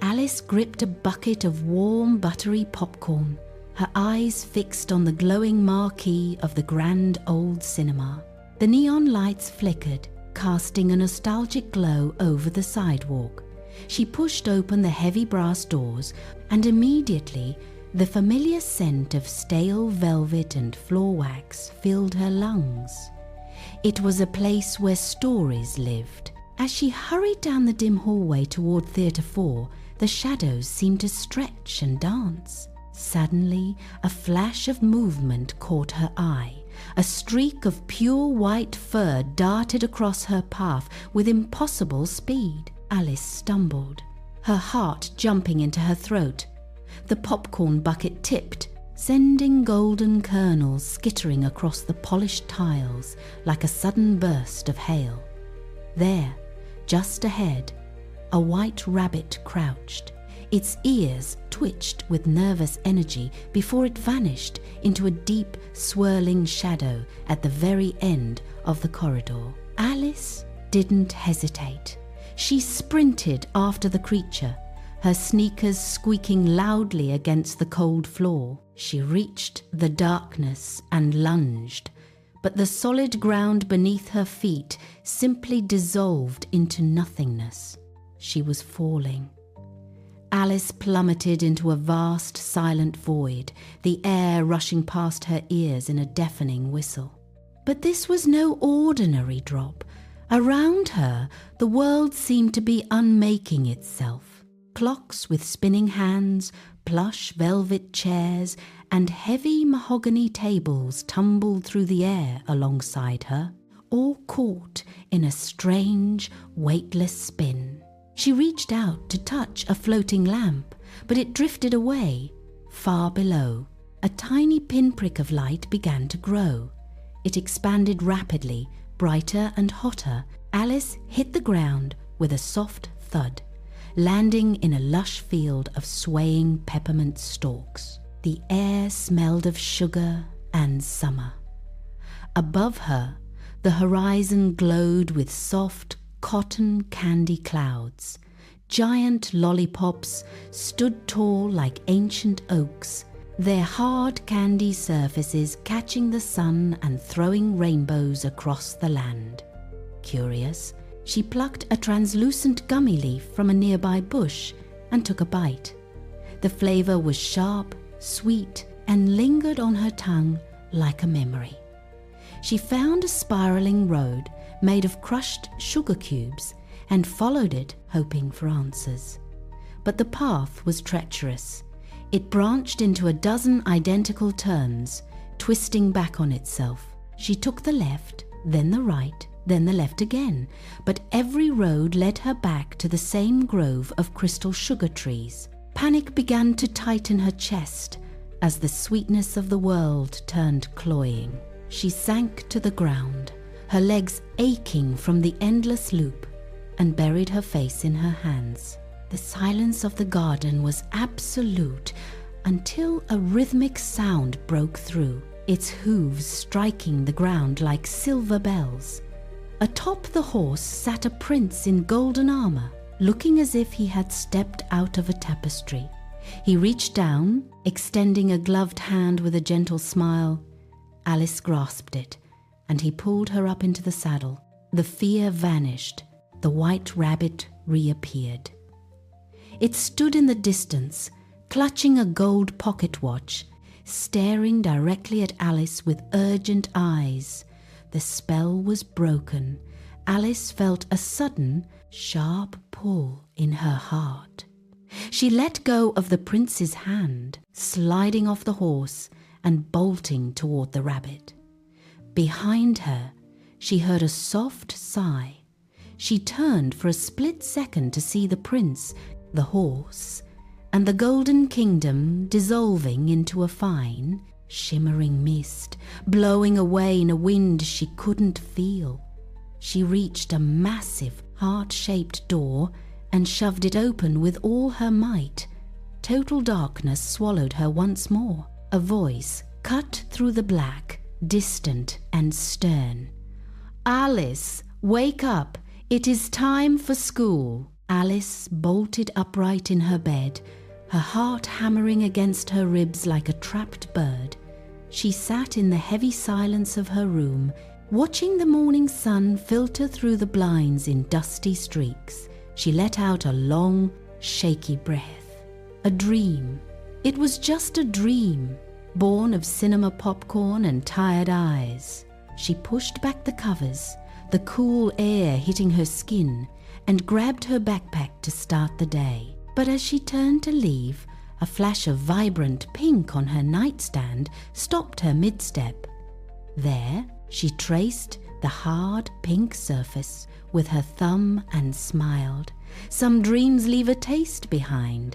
Alice gripped a bucket of warm, buttery popcorn, her eyes fixed on the glowing marquee of the grand old cinema. The neon lights flickered, casting a nostalgic glow over the sidewalk. She pushed open the heavy brass doors, and immediately the familiar scent of stale velvet and floor wax filled her lungs. It was a place where stories lived. As she hurried down the dim hallway toward Theatre 4, the shadows seemed to stretch and dance. Suddenly, a flash of movement caught her eye. A streak of pure white fur darted across her path with impossible speed. Alice stumbled, her heart jumping into her throat. The popcorn bucket tipped, sending golden kernels skittering across the polished tiles like a sudden burst of hail. There, just ahead, a white rabbit crouched. Its ears twitched with nervous energy before it vanished into a deep, swirling shadow at the very end of the corridor. Alice didn't hesitate. She sprinted after the creature, her sneakers squeaking loudly against the cold floor. She reached the darkness and lunged, but the solid ground beneath her feet simply dissolved into nothingness. She was falling. Alice plummeted into a vast, silent void, the air rushing past her ears in a deafening whistle. But this was no ordinary drop. Around her, the world seemed to be unmaking itself. Clocks with spinning hands, plush velvet chairs, and heavy mahogany tables tumbled through the air alongside her, all caught in a strange, weightless spin. She reached out to touch a floating lamp, but it drifted away. Far below, a tiny pinprick of light began to grow. It expanded rapidly, brighter and hotter. Alice hit the ground with a soft thud, landing in a lush field of swaying peppermint stalks. The air smelled of sugar and summer. Above her, the horizon glowed with soft, cotton candy clouds. Giant lollipops stood tall like ancient oaks, their hard candy surfaces catching the sun and throwing rainbows across the land. Curious, she plucked a translucent gummy leaf from a nearby bush and took a bite. The flavor was sharp, sweet, and lingered on her tongue like a memory. She found a spiraling road made of crushed sugar cubes and followed it, hoping for answers. But the path was treacherous. It branched into a dozen identical turns, twisting back on itself. She took the left, then the right, then the left again, but every road led her back to the same grove of crystal sugar trees. Panic began to tighten her chest as the sweetness of the world turned cloying. She sank to the ground, her legs aching from the endless loop, and buried her face in her hands. The silence of the garden was absolute until a rhythmic sound broke through, its hooves striking the ground like silver bells. Atop the horse sat a prince in golden armor, looking as if he had stepped out of a tapestry. He reached down, extending a gloved hand with a gentle smile. Alice grasped it, and he pulled her up into the saddle. The fear vanished. The white rabbit reappeared. It stood in the distance, clutching a gold pocket watch, staring directly at Alice with urgent eyes. The spell was broken. Alice felt a sudden, sharp pull in her heart. She let go of the prince's hand, sliding off the horse and bolting toward the rabbit. Behind her, she heard a soft sigh. She turned for a split second to see the prince, the horse, and the golden kingdom dissolving into a fine, shimmering mist, blowing away in a wind she couldn't feel. She reached a massive, heart-shaped door and shoved it open with all her might. Total darkness swallowed her once more. A voice cut through the black, distant and stern. "Alice, wake up! It is time for school." Alice bolted upright in her bed, her heart hammering against her ribs like a trapped bird. She sat in the heavy silence of her room, watching the morning sun filter through the blinds in dusty streaks. She let out a long, shaky breath. A dream. It was just a dream, born of cinema popcorn and tired eyes. She pushed back the covers, the cool air hitting her skin, and grabbed her backpack to start the day. But as she turned to leave, a flash of vibrant pink on her nightstand stopped her mid-step. There, she traced the hard pink surface with her thumb and smiled. Some dreams leave a taste behind.